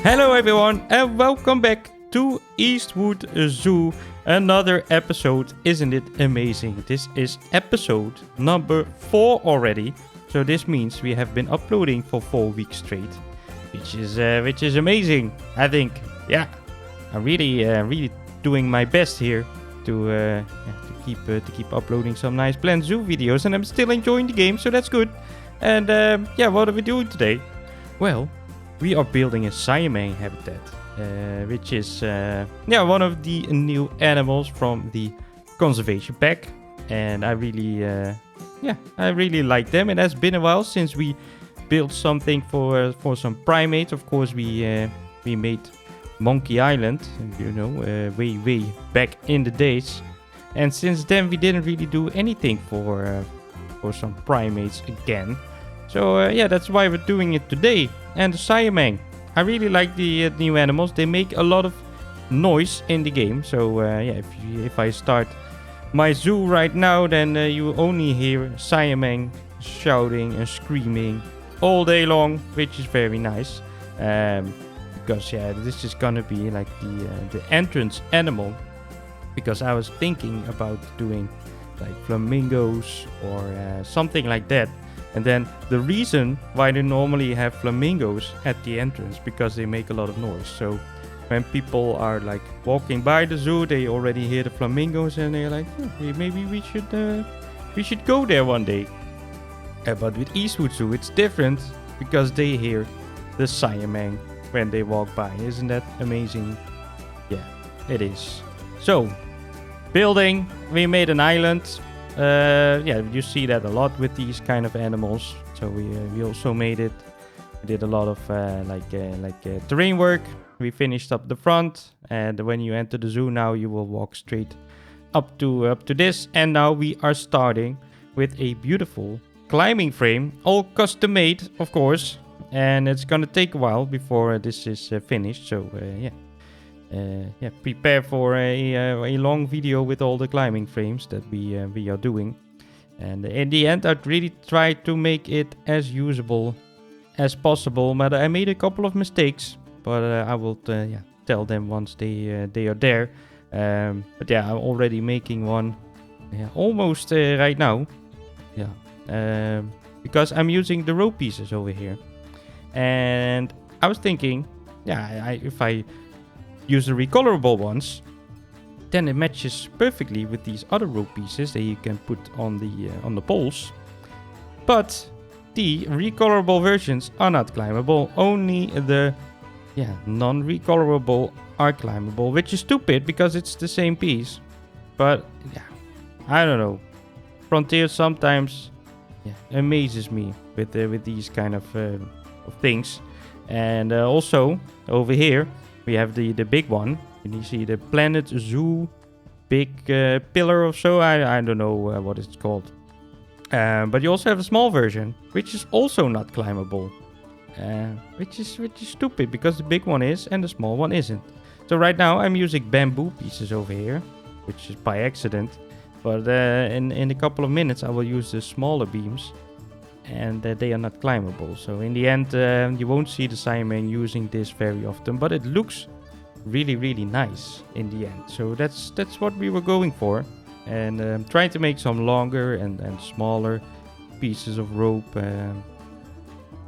Hello everyone and welcome back to Eastwood Zoo. Another episode, isn't it amazing? This is episode number 4 already. So this means we have been uploading for 4 weeks straight, which is amazing. I think, yeah, I'm really doing my best here to keep uploading some nice Plant Zoo videos, and I'm still enjoying the game, so that's good. And what are we doing today? Well, we are building a Siamang habitat, which is one of the new animals from the conservation pack, and I really like them. It has been a while since we built something for some primates. Of course, we made Monkey Island, way back in the days, and since then we didn't really do anything for some primates again. So that's why we're doing it today. And the Siamang, I really like the new animals. They make a lot of noise in the game. So if I start my zoo right now, then you only hear Siamang shouting and screaming all day long, which is very nice. Because this is gonna be like the entrance animal. Because I was thinking about doing like flamingos or something like that. And then the reason why they normally have flamingos at the entrance, because they make a lot of noise. So when people are like walking by the zoo, they already hear the flamingos and they're like, maybe we should go there one day. But with Eastwood Zoo, it's different because they hear the Siamang when they walk by. Isn't that amazing? Yeah, it is. So, building, we made an island. You see that a lot with these kind of animals. So we also made it. We did a lot of terrain work. We finished up the front, and when you enter the zoo now, you will walk straight up to this. And now we are starting with a beautiful climbing frame, all custom made, of course. And it's gonna take a while before this is finished. So prepare for a long video with all the climbing frames that we are doing. And in the end, I'd really try to make it as usable as possible. But I made a couple of mistakes, but I will tell them once they are there. I'm already making one almost right now. Because I'm using the rope pieces over here. And I was thinking, if I use the recolorable ones, then it matches perfectly with these other rope pieces that you can put on the poles. But the recolorable versions are not climbable. Only the non-recolorable are climbable, which is stupid because it's the same piece. But I don't know. Frontier sometimes amazes me with these kind of things. And also over here we have the big one, and you see the Planet Zoo big pillar or so. I don't know what it's called. But you also have a small version, which is also not climbable. Which is stupid, because the big one is and the small one isn't. So right now I'm using bamboo pieces over here, which is by accident. But in a couple of minutes I will use the smaller beams, and they are not climbable. So in the end, you won't see the Siamang using this very often, but it looks really nice in the end. So that's what we were going for, and trying to make some longer and smaller pieces of rope.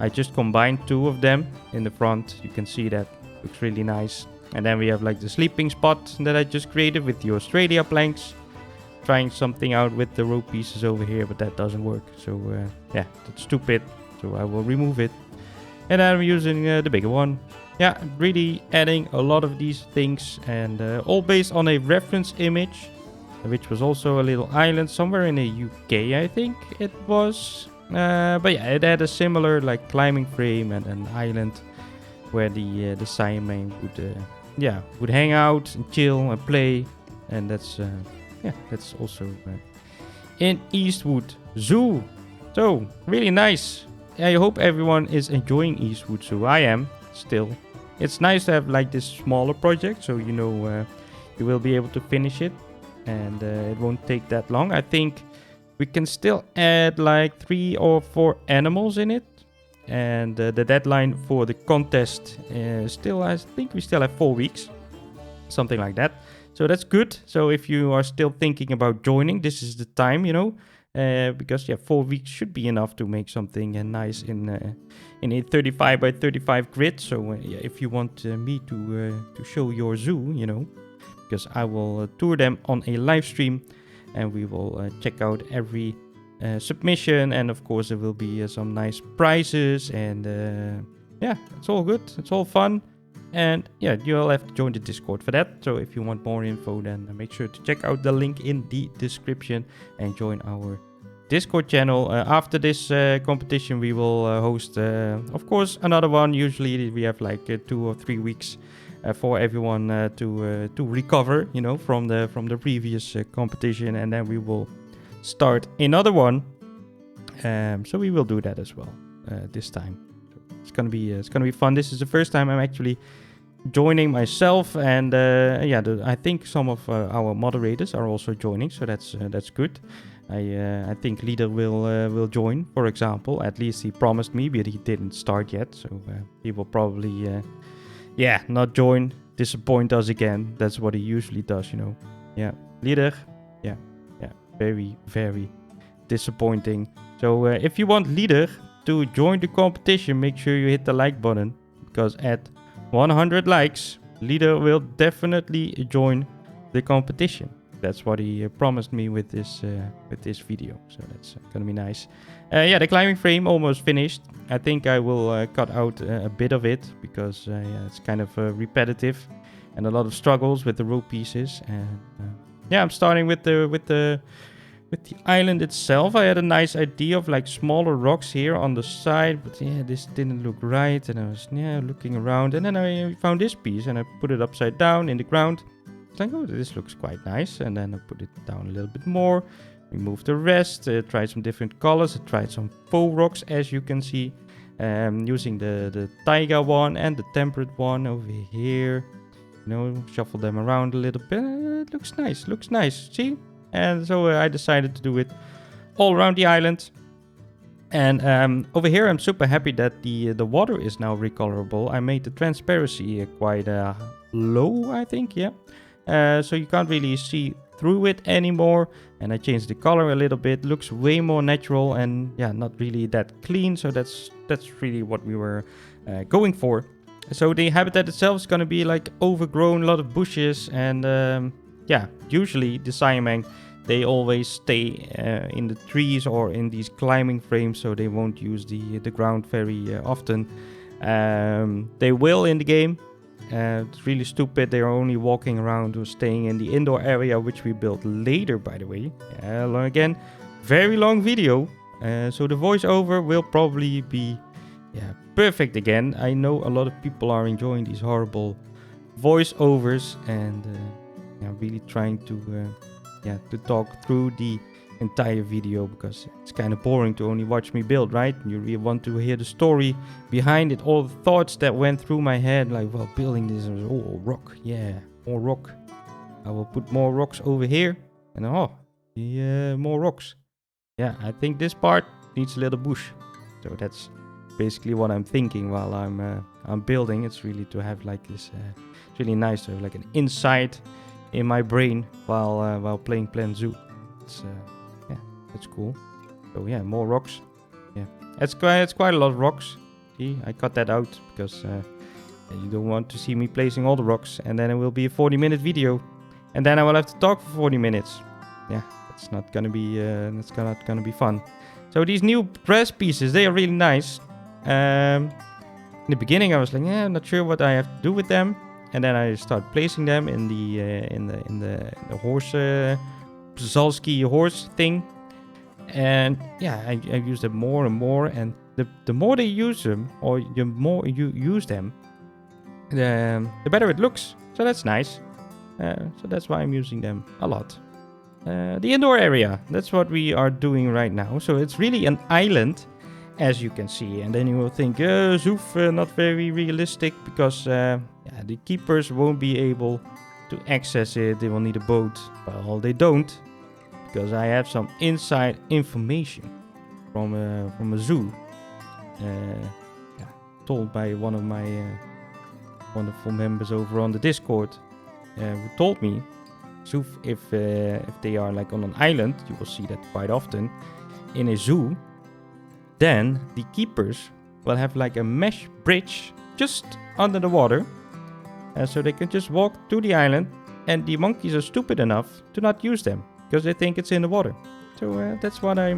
I just combined 2 of them in the front. You can see that looks really nice. And then we have like the sleeping spot that I just created with the Australia planks. Trying something out with the rope pieces over here, but that doesn't work. So that's stupid. So I will remove it. And I'm using the bigger one. Really adding a lot of these things, and all based on a reference image, which was also a little island somewhere in the UK, I think it was. It had a similar like climbing frame and an island where the Siamang would hang out and chill and play, and that's also in Eastwood Zoo. So, really nice. I hope everyone is enjoying Eastwood Zoo. I am, still. It's nice to have like this smaller project, so you will be able to finish it, and it won't take that long. I think we can still add like 3 or 4 animals in it, and the deadline for the contest still, I think we still have 4 weeks, something like that. So that's good. So if you are still thinking about joining, this is the time, you know, because 4 weeks should be enough to make something nice in a 35 by 35 grid. So if you want me to show your zoo, you know, because I will tour them on a live stream, and we will check out every submission, and of course there will be some nice prizes, and it's all good, it's all fun. And you'll have to join the Discord for that. So if you want more info, then make sure to check out the link in the description and join our Discord channel. After this competition, we will host, of course, another one. Usually we have like 2 or 3 weeks for everyone to recover, you know, from the previous competition, and then we will start another one. So we will do that as well this time. It's gonna be fun. This is the first time I'm actually joining myself, and I think some of our moderators are also joining, so that's good. I think Leader will join, for example. At least he promised me, but he didn't start yet, so he will probably not join, disappoint us again. That's what he usually does, you know. Leader, very, very disappointing. So if you want Leader to join the competition, make sure you hit the like button, because at 100 likes, Leader will definitely join the competition. That's what he promised me with this video, so that's gonna be nice. The climbing frame almost finished. I think I will cut out a bit of it, because it's kind of repetitive and a lot of struggles with the rope pieces. And I'm starting with the island itself. I had a nice idea of like smaller rocks here on the side, but this didn't look right, and I was looking around, and then I found this piece and I put it upside down in the ground. It's like, oh, this looks quite nice, and then I put it down a little bit more, removed the rest, tried some different colors, I tried some faux rocks, as you can see, using the taiga one and the temperate one over here, you know, shuffle them around a little bit. It looks nice, see? And so I decided to do it all around the island. And over here I'm super happy that the water is now recolorable. I made the transparency quite low, I think, so you can't really see through it anymore. And I changed the color a little bit. Looks way more natural and not really that clean. So that's really what we were going for. So the habitat itself is going to be like overgrown, a lot of bushes, and usually the Siamang, they always stay in the trees or in these climbing frames, so they won't use the ground very often. They will in the game. It's really stupid. They're only walking around or staying in the indoor area, which we built later, by the way. Again, very long video. So the voiceover will probably be perfect again. I know a lot of people are enjoying these horrible voiceovers, and really trying to talk through the entire video, because it's kind of boring to only watch me build, right? You really want to hear the story behind it, all the thoughts that went through my head, like, well, building this, oh, rock, more rock. I will put more rocks over here, and more rocks. I think this part needs a little bush. So that's basically what I'm thinking while I'm building. It's really to have like this. It's really nice to have like an insight in my brain while playing Plant Zoo. It's cool. So more rocks. It's quite a lot of rocks. See, I cut that out because you don't want to see me placing all the rocks, and then it will be a 40-minute video, and then I will have to talk for 40 minutes. That's not gonna be fun. So these new brass pieces, they are really nice. In the beginning I was like, I'm not sure what I have to do with them. And then I start placing them in the horse, Przewalski horse thing, and I use them more and more. And the more they use them, or the more you use them, the better it looks. So that's nice. So that's why I'm using them a lot. The indoor area, that's what we are doing right now. So it's really an island, as you can see. And then you will think, Zoof, not very realistic, because the keepers won't be able to access it. They will need a boat. Well, they don't, because I have some inside information from a zoo. yeah, told by one of my wonderful members over on the Discord, who told me, so if they are like on an island, you will see that quite often in a zoo, then the keepers will have like a mesh bridge just under the water, so they can just walk to the island, and the monkeys are stupid enough to not use them because they think it's in the water. So that's what I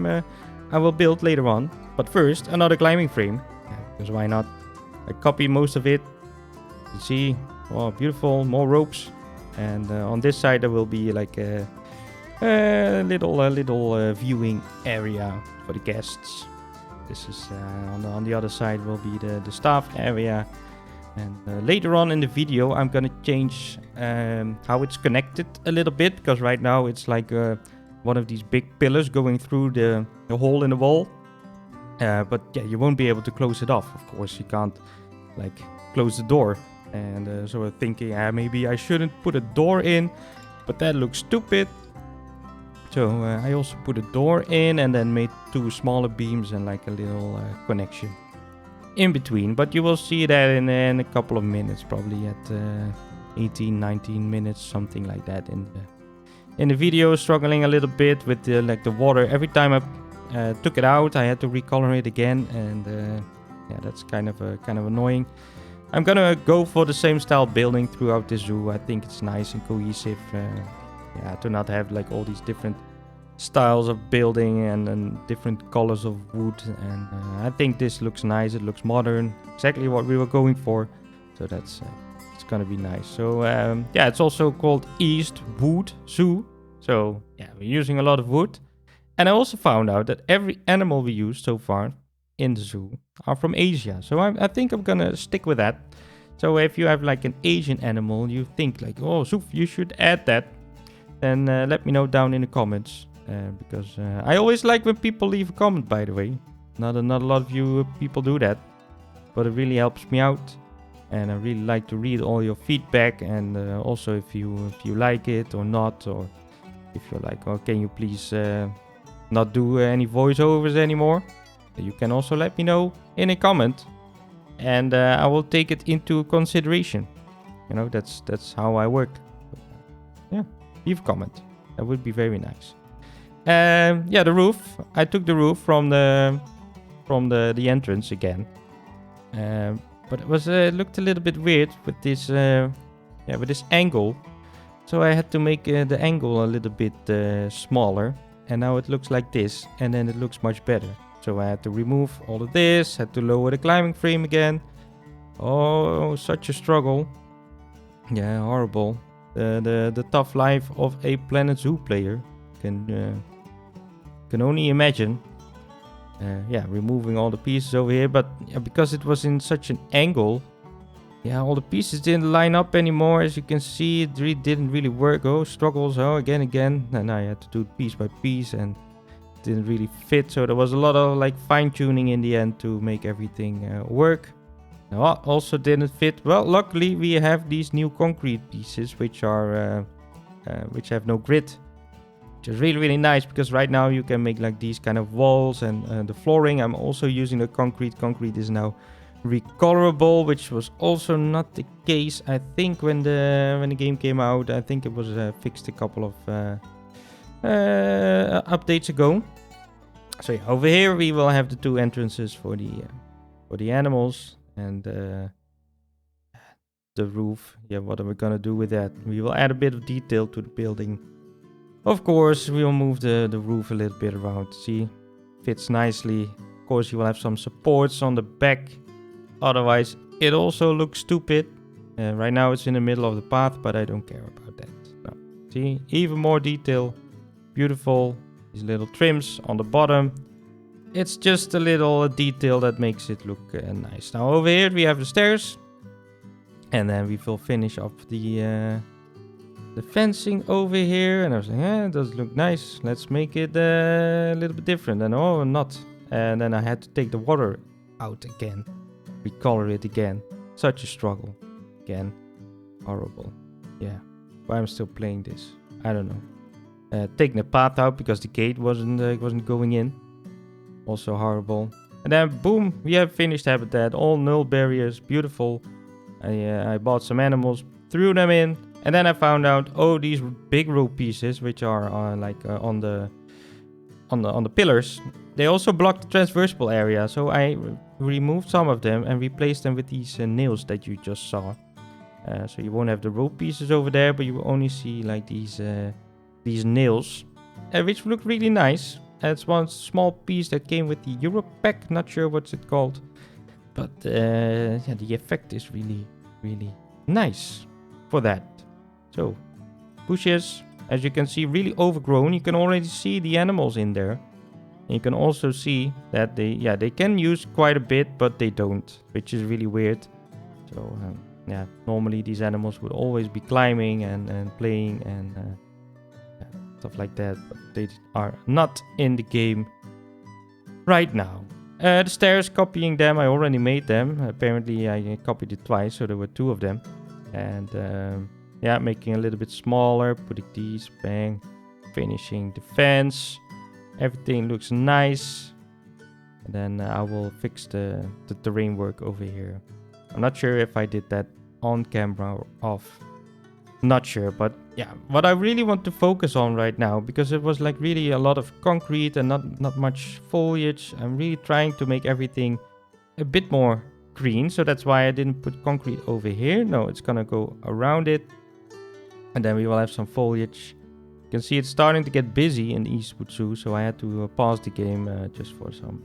will build later on. But first, another climbing frame, because why not? I copy most of it. You see, oh, beautiful, more ropes. And on this side there will be like a little viewing area for the guests. This is on the other side will be the staff area. And later on in the video I'm gonna change how it's connected a little bit, because right now it's like one of these big pillars going through the hole in the wall. But yeah, you won't be able to close it off. Of course, you can't like close the door. And so I'm thinking, maybe I shouldn't put a door in, but that looks stupid. So I also put a door in and then made 2 smaller beams and like a little connection in between. But you will see that in a couple of minutes, probably at 18, 19 minutes, something like that in the video. Struggling a little bit with the water. Every time I took it out, I had to recolor it again, and yeah, that's kind of annoying. I'm gonna go for the same style building throughout the zoo. I think it's nice and cohesive. Yeah, to not have like all these different styles of building and different colors of wood. And I think this looks nice. It looks modern. Exactly what we were going for. So that's it's gonna be nice. So yeah, it's also called Eastwood Zoo. So yeah, we're using a lot of wood. And I also found out that every animal we used so far in the zoo are from Asia. So I think I'm gonna stick with that. So if you have like an Asian animal, you think like, oh, Soef, you should add that, then let me know down in the comments. Because I always like when people leave a comment, by the way. Not a lot of you people do that, but it really helps me out. And I really like to read all your feedback, and also if you like it or not, or if you're like, oh, can you please not do any voiceovers anymore? You can also let me know in a comment, and I will take it into consideration. You know, that's how I work. Yeah, leave a comment. That would be very nice. Yeah, the roof. I took the roof from the entrance again, but it looked a little bit weird with this with this angle. So I had to make the angle a little bit smaller, and now it looks like this, and then it looks much better. So I had to remove all of this, had to lower the climbing frame again. Oh, such a struggle. Yeah, horrible. The tough life of a Planet Zoo player. Can only imagine. Yeah, removing all the pieces over here. But yeah, because it was in such an angle, yeah, all the pieces didn't line up anymore. As you can see, it didn't really work. Oh, struggles. Oh, again. And I had to do it piece by piece, and didn't really fit. So there was a lot of like fine-tuning in the end to make everything work. Now, also didn't fit. Well, luckily we have these new concrete pieces which are which have no grit, which is really nice, because right now you can make like these kind of walls, and the flooring I'm also using the concrete. Concrete is now recolorable, which was also not the case, I think, when the game came out. I think it was fixed a couple of updates ago. So yeah, over here we will have the 2 entrances for the animals, and the roof. Yeah, what are we gonna do with that? We will add a bit of detail to the building. Of course, we will move the roof a little bit around. See, fits nicely. Of course, you will have some supports on the back. Otherwise, it also looks stupid. Right now it's in the middle of the path, but I don't care about that. No. See, even more detail. Beautiful. These little trims on the bottom. It's just a little detail that makes it look nice. Now over here we have the stairs. And then we will finish up the fencing over here. And I was like, yeah, it does look nice. Let's make it a little bit different. And oh, not. And then I had to take the water out again. Recolor it again. Such a struggle. Again. Horrible. Yeah. Why I'm still playing this, I don't know. Taking the path out because the gate wasn't going in. Also horrible. And then boom, we have finished habitat. All null barriers, beautiful. I bought some animals, threw them in, and then I found out, oh, these big rope pieces, which are on the pillars, they also block the transversal area. So I removed some of them and replaced them with these nails that you just saw. So you won't have the rope pieces over there, but you will only see like these nails, which look really nice. It's one small piece that came with the Europe pack. Not sure what's it called. But yeah, the effect is really, really nice for that. So, bushes, as you can see, really overgrown. You can already see the animals in there. And you can also see that they can use quite a bit, but they don't, which is really weird. So, yeah, normally these animals would always be climbing and playing and stuff like that. But they are not in the game right now. The stairs, copying them, I already made them. Apparently I copied it twice, so there were 2 of them. And yeah, making a little bit smaller, putting these, bang, finishing the fence. Everything looks nice. And then I will fix the terrain work over here. I'm not sure if I did that on camera or off. Not sure, but yeah, what I really want to focus on right now, because it was like really a lot of concrete and not much foliage. I'm really trying to make everything a bit more green, so that's why I didn't put concrete over here. No, it's gonna go around it, and then we will have some foliage. You can see it's starting to get busy in Eastwood Zoo, so I had to pause the game just for some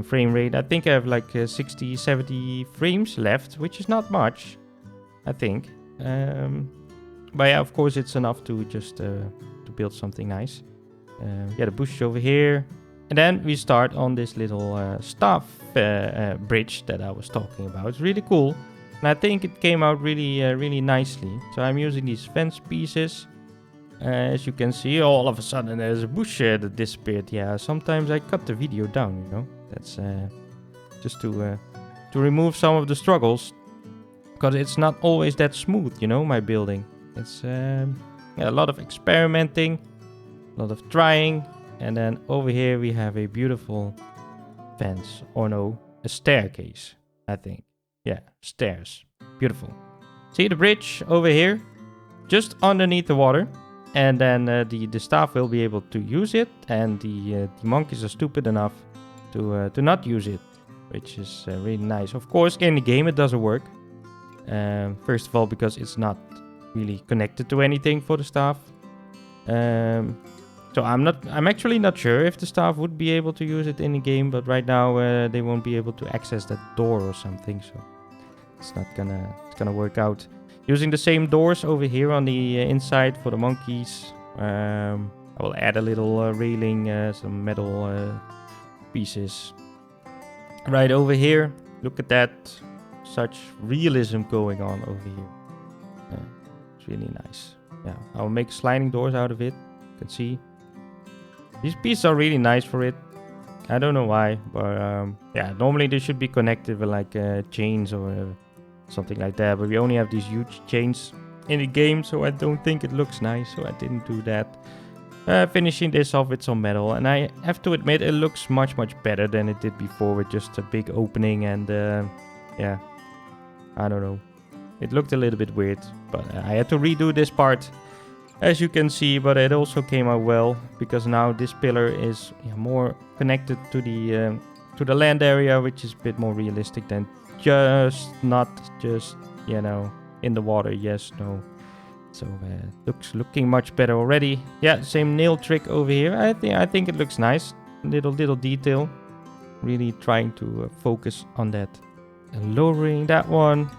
frame rate. I think I have like 60, 70 frames left, which is not much, I think. But yeah, of course, it's enough to just to build something nice. Yeah, the bush over here. And then we start on this little staff bridge that I was talking about. It's really cool. And I think it came out really, really nicely. So I'm using these fence pieces. As you can see, all of a sudden there's a bush that disappeared. Yeah, sometimes I cut the video down, you know. That's just to remove some of the struggles. Because it's not always that smooth, you know, my building. It's yeah, a lot of experimenting, a lot of trying. And then over here we have a beautiful fence. Or no, a staircase, I think. Yeah, stairs. Beautiful. See the bridge over here? Just underneath the water. And then the staff will be able to use it. And the monkeys are stupid enough to not use it. Which is really nice. Of course, in the game it doesn't work. First of all, because it's not really connected to anything for the staff. So I'm actually not sure if the staff would be able to use it in the game, but right now they won't be able to access that door or something, so it's not gonna work out. Using the same doors over here on the inside for the monkeys. I will add a little railing, some metal pieces right over here. Look at that. Such realism going on over here. It's really nice. Yeah, I'll make sliding doors out of it. You can see these pieces are really nice for it. I don't know why, but yeah, normally they should be connected with like chains or something like that, but we only have these huge chains in the game, so I don't think it looks nice, so I didn't do that. Finishing this off with some metal, and I have to admit it looks much better than it did before with just a big opening. And yeah, I don't know, it looked a little bit weird, but I had to redo this part, as you can see, but it also came out well, because now this pillar is more connected to the land area, which is a bit more realistic than not just, you know, in the water. Yes, no. So looking much better already. Yeah, same nail trick over here. I think it looks nice. Little detail. Really trying to focus on that. And lowering that one.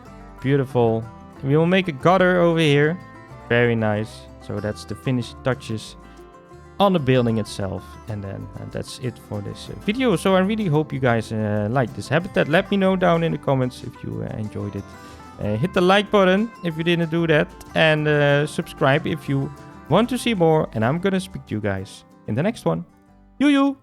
Beautiful. We will make a gutter over here. Very nice. So that's the finished touches on the building itself. And then that's it for this video. So I really hope you guys like this habitat. Let me know down in the comments if you enjoyed it. Hit the like button if you didn't do that. And subscribe if you want to see more. And I'm gonna speak to you guys in the next one. Yoo-yoo!